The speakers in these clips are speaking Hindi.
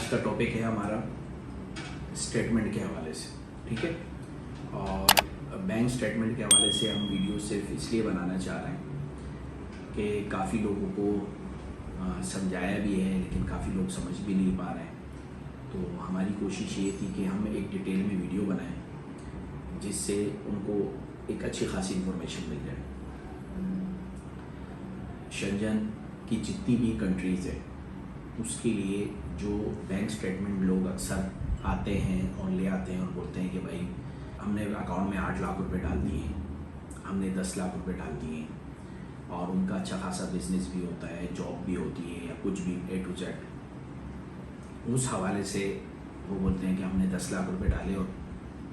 आज का टॉपिक है हमारा स्टेटमेंट के हवाले से, ठीक है। और बैंक स्टेटमेंट के हवाले से हम वीडियो सिर्फ इसलिए बनाना चाह रहे हैं कि काफ़ी लोगों को समझाया भी है, लेकिन काफ़ी लोग समझ भी नहीं पा रहे हैं। तो हमारी कोशिश ये थी कि हम एक डिटेल में वीडियो बनाएं जिससे उनको एक अच्छी खासी इन्फॉर्मेशन मिल जाए। शंजन की जितनी भी कंट्रीज़ है उसके लिए जो बैंक स्टेटमेंट लोग अक्सर आते हैं और ले आते हैं और बोलते हैं कि भाई हमने अकाउंट में 8 लाख रुपए डाल दिए, हमने 10 लाख रुपए डाल दिए, और उनका अच्छा खासा बिजनेस भी होता है, जॉब भी होती है या कुछ भी A to Z। उस हवाले से वो बोलते हैं कि हमने 10 लाख रुपए डाले और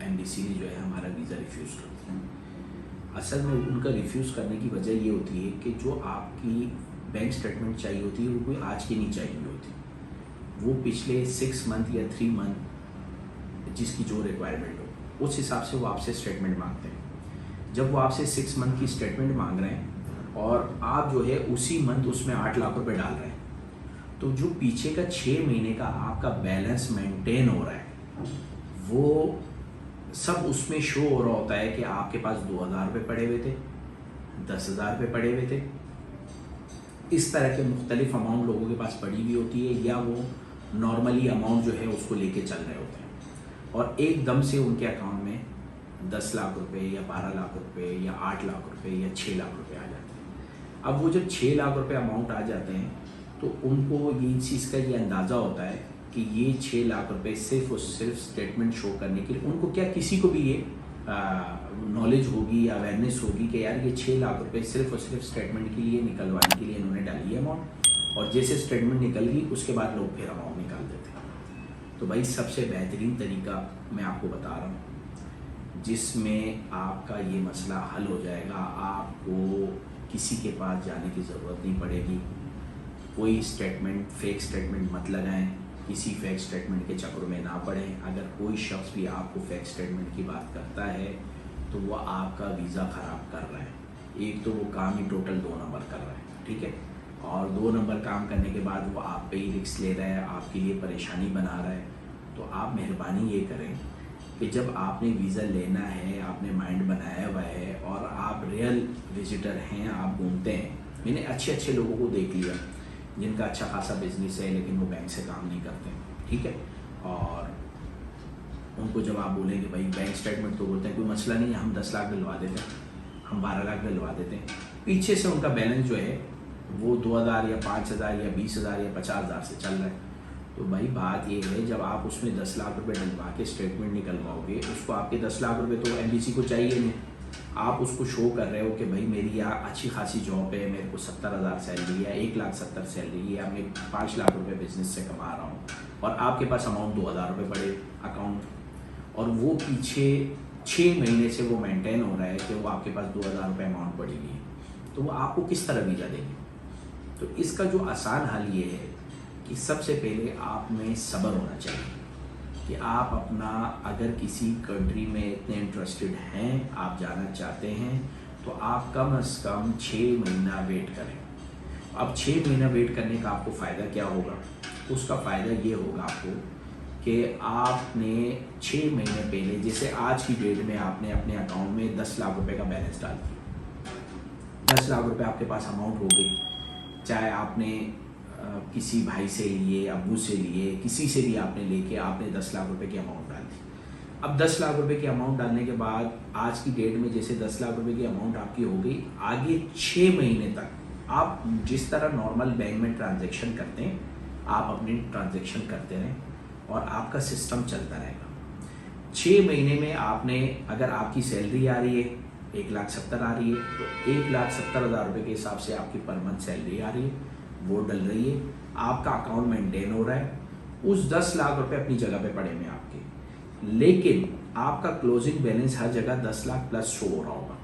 एम्बेसी ने जो है हमारा वीज़ा रिफ्यूज़ कर दिया। असल में उनका रिफ्यूज़ करने की वजह ये होती है कि जो आपकी बैंक स्टेटमेंट चाहिए होती है वो कोई आज की नहीं चाहिए होती, वो पिछले 6 मंथ या 3 मंथ जिसकी जो रिक्वायरमेंट हो उस हिसाब से वो आपसे स्टेटमेंट मांगते हैं। जब वो आपसे 6 मंथ की स्टेटमेंट मांग रहे हैं और आप जो है उसी मंथ उसमें 8 लाख रुपए डाल रहे हैं, तो जो पीछे का 6 महीने का आपका बैलेंस मेंटेन हो रहा है वो सब उसमें शो हो रहा होता है कि आपके पास 2,000 रुपये पड़े हुए थे, 10,000 रुपये पड़े हुए थे। इस तरह के मुख्तलिफ अमाउंट लोगों के पास पड़ी हुई होती है, या वो नॉर्मली अमाउंट जो है उसको लेके चल रहे होते हैं और एकदम से उनके अकाउंट में 10 लाख रुपए या 12 लाख रुपए या 8 लाख रुपए या 6 लाख रुपए आ जाते हैं। अब वो जब 6 लाख रुपए अमाउंट आ जाते हैं तो उनको ये चीज़ का ये अंदाज़ा होता है कि ये 6 लाख रुपए सिर्फ और सिर्फ स्टेटमेंट शो करने के लिए, उनको क्या किसी को भी ये नॉलेज होगी, अवेयरनेस होगी कि यार ये 6 लाख रुपए सिर्फ और सिर्फ स्टेटमेंट के लिए निकलवाने के लिए इन्होंने डाली है अमाउंट, और जैसे स्टेटमेंट निकल गई उसके बाद लोग फिर अमाउंट निकाल देते हैं। तो भाई सबसे बेहतरीन तरीका मैं आपको बता रहा हूँ जिसमें आपका ये मसला हल हो जाएगा। आपको किसी के पास जाने की ज़रूरत नहीं पड़ेगी, कोई स्टेटमेंट फेक स्टेटमेंट मत लगाएं, किसी फेक स्टेटमेंट के चक्कर में ना पड़ें। अगर कोई शख्स भी आपको फेक स्टेटमेंट की बात करता है तो वो आपका वीज़ा ख़राब कर रहा है। एक तो वो काम ही टोटल 2 नंबर कर रहा है, ठीक है, और 2 नंबर काम करने के बाद वो आप पे ही रिस्क ले रहा है, आपके लिए परेशानी बना रहा है। तो आप मेहरबानी ये करें कि जब आपने वीज़ा लेना है, आपने माइंड बनाया हुआ है और आप रियल विजिटर हैं, आप घूमते हैं, मैंने अच्छे लोगों को देख लिया जिनका अच्छा खासा बिजनेस है लेकिन वो बैंक से काम नहीं करते, ठीक है, और उनको जब आप बोलेंगे भाई बैंक स्टेटमेंट, तो बोलते हैं कोई मसला नहीं है, हम 10 लाख डलवा देते हैं, हम 12 लाख डलवा देते हैं। पीछे से उनका बैलेंस जो है वो 2,000 या 5,000 या 20,000 या 50,000 से चल रहा है। तो भाई बात ये है, जब आप उसमें 10 लाख रुपए डलवा के स्टेटमेंट निकलवाओगे, उसको आपके 10 लाख रुपए तो एमबीसी को चाहिए नहीं, आप उसको शो कर रहे हो कि भाई मेरी यहाँ अच्छी खासी जॉब है, मेरे को 70,000 सैलरी है, 1,70,000 सैलरी है, मैं 5 लाख रुपए बिजनेस से कमा रहा हूँ, और आपके पास अमाउंट 2,000 रुपये पड़े अकाउंट, और वो पीछे 6 महीने से वो मेंटेन हो रहा है कि वो आपके पास 2,000 रुपये अमाउंट पड़ी हुई है, तो वो आपको किस तरह वीज़ा देंगे। तो इसका जो आसान हल ये है कि सबसे पहले आप में सब्र होना चाहिए कि आप अपना, अगर किसी कंट्री में इतने इंटरेस्टेड हैं, आप जाना चाहते हैं, तो आप कम से कम 6 महीना वेट करें। अब 6 महीना वेट करने का आपको फ़ायदा क्या होगा? उसका फ़ायदा ये होगा आपको कि आपने 6 महीने पहले, जैसे आज की डेट में आपने अपने अकाउंट में 10 लाख रुपए का बैलेंस डाल दिया, 10 लाख रुपए आपके पास अमाउंट हो गई, चाहे आपने किसी भाई से लिए, अब्बू से लिए, किसी से भी आपने लेके आपने 10 लाख रुपए की अमाउंट डाल दी। अब 10 लाख रुपए की अमाउंट डालने के बाद आज की डेट में जैसे 10 लाख रुपए की अमाउंट आपकी हो गई, आगे 6 महीने तक आप जिस तरह नॉर्मल बैंक में ट्रांजैक्शन करते हैं आप अपनी ट्रांजैक्शन करते रहें और आपका सिस्टम चलता रहेगा। 6 महीने में आपने, अगर आपकी सैलरी आ रही है 1,70,000 आ रही है, तो 1,70,000 रुपये के हिसाब से आपकी पर मंथ सैलरी आ रही है, वो डल रही है, आपका अकाउंट मेंटेन हो रहा है, उस 10 लाख रुपए अपनी जगह पे पड़े हुए आपके, लेकिन आपका क्लोजिंग बैलेंस हर जगह 10 लाख प्लस शो हो रहा होगा,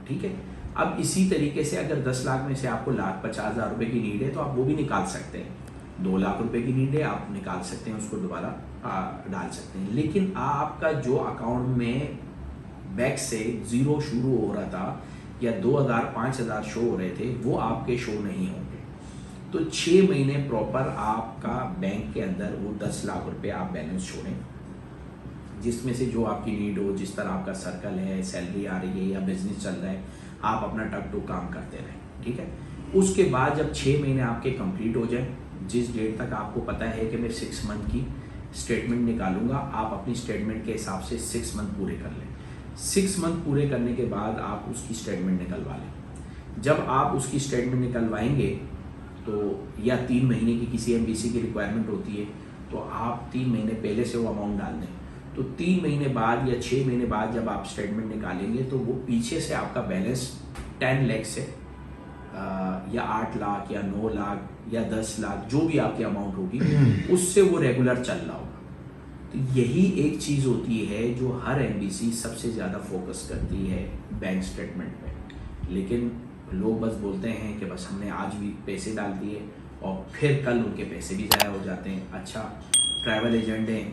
ठीक है। अब इसी तरीके से अगर 10 लाख में से आपको 1,50,000 रुपये की नीड है तो आप वो भी निकाल सकते हैं, 2 लाख रुपए की नीड है आप निकाल सकते हैं, उसको दोबारा डाल सकते हैं। लेकिन आपका जो अकाउंट में बैक से 0 शुरू हो रहा था या 2,000 5,000 शो हो रहे थे, वो आपके शो नहीं होंगे। तो 6 महीने प्रॉपर आपका बैंक के अंदर वो 10 लाख रुपए आप बैलेंस छोड़ें, जिसमें से जो आपकी नीड हो, जिस तरह आपका सर्कल है, सैलरी आ रही है या बिजनेस चल रहा है, आप अपना टक टू काम करते रहें, ठीक है। उसके बाद जब 6 महीने आपके कंप्लीट हो जाए, जिस डेट तक आपको पता है कि मैं 6 मंथ की स्टेटमेंट निकालूंगा, आप अपनी स्टेटमेंट के हिसाब से 6 मंथ पूरे कर लें। 6 मंथ पूरे करने के बाद आप उसकी स्टेटमेंट निकलवा लें। जब आप उसकी स्टेटमेंट निकलवाएंगे तो या 3 महीने की किसी एमबीसी की रिक्वायरमेंट होती है, तो आप 3 महीने पहले से वो अमाउंट डाल दें। तो 3 महीने बाद या 6 महीने बाद जब आप स्टेटमेंट निकालेंगे तो वो पीछे से आपका बैलेंस 10 लाख से या 8 लाख या 9 लाख या 10 लाख जो भी आपकी अमाउंट होगी उससे वो रेगुलर चल रहा होगा। तो यही एक चीज़ होती है जो हर एमबीसी सबसे ज़्यादा फोकस करती है बैंक स्टेटमेंट पे। लेकिन लोग बस बोलते हैं कि बस हमने आज भी पैसे डाल दिए और फिर कल उनके पैसे भी ज़ाया हो जाते हैं। अच्छा, ट्रैवल एजेंट हैं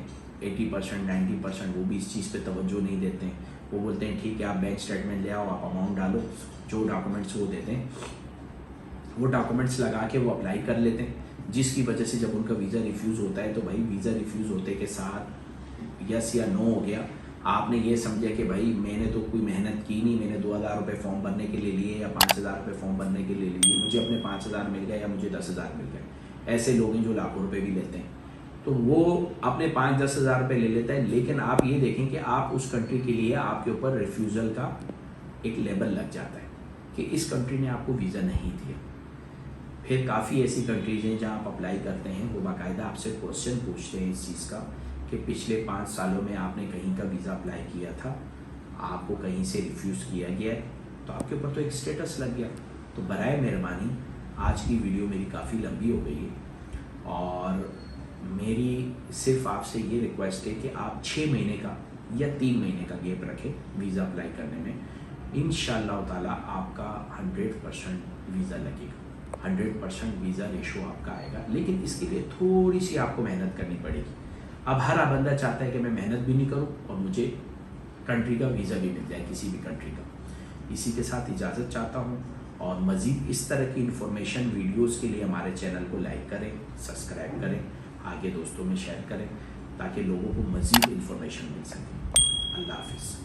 80% 90% वो भी इस चीज़ पे तवज्जो नहीं देते हैं। वो बोलते हैं ठीक है आप बैंक स्टेटमेंट ले आओ, आप अमाउंट डालो, जो डॉक्यूमेंट्स वो देते हैं वो डॉक्यूमेंट्स लगा के वो अप्लाई कर लेते हैं, जिसकी वजह से जब उनका वीज़ा रिफ्यूज़ होता है तो भाई वीज़ा रिफ्यूज़ होते के साथ यस या नो हो गया। आपने ये समझा कि भाई मैंने तो कोई मेहनत की नहीं, मैंने 2000 रुपये फॉर्म भरने के लिए लिए या 5000 रुपये फॉर्म भरने के लिए लिए, मुझे अपने 5000 मिल गए या मुझे 10,000 मिल गए। ऐसे लोग हैं जो लाखों रुपये भी लेते हैं, तो वो अपने 5-10 हज़ार रुपये ले लेता है। लेकिन आप ये देखें कि आप उस कंट्री के लिए आपके ऊपर रिफ्यूज़ल का एक लेबल लग जाता है कि इस कंट्री ने आपको वीज़ा नहीं दिया। फिर काफ़ी ऐसी कंट्रीज हैं जहाँ आप अप्लाई करते हैं, वो बाकायदा आपसे क्वेश्चन पूछते हैं इस चीज़ का कि पिछले 5 सालों में आपने कहीं का वीज़ा अप्लाई किया था, आपको कहीं से रिफ्यूज़ किया गया है, तो आपके ऊपर तो एक स्टेटस लग गया। तो बराए मेहरबानी आज की वीडियो मेरी काफ़ी लंबी हो गई है और मेरी सिर्फ आपसे ये रिक्वेस्ट है कि आप 6 महीने का या 3 महीने का गैप रखें वीज़ा अप्लाई करने में। इंशाअल्लाह ताला आपका 100% वीज़ा लगेगा, 100% वीज़ा रेशो आपका आएगा। लेकिन इसके लिए थोड़ी सी आपको मेहनत करनी पड़ेगी। अब हर बंदा चाहता है कि मैं मेहनत भी नहीं करूं और मुझे कंट्री का वीज़ा भी मिल जाए, किसी भी कंट्री का। इसी के साथ इजाज़त चाहता हूं और मज़ीद इस तरह की इन्फॉर्मेशन वीडियोज़ के लिए हमारे चैनल को लाइक करें, सब्सक्राइब करें, आगे दोस्तों में शेयर करें ताकि लोगों को मज़ीद इन्फॉर्मेशन मिल सके। अल्लाह हाफ़िज़।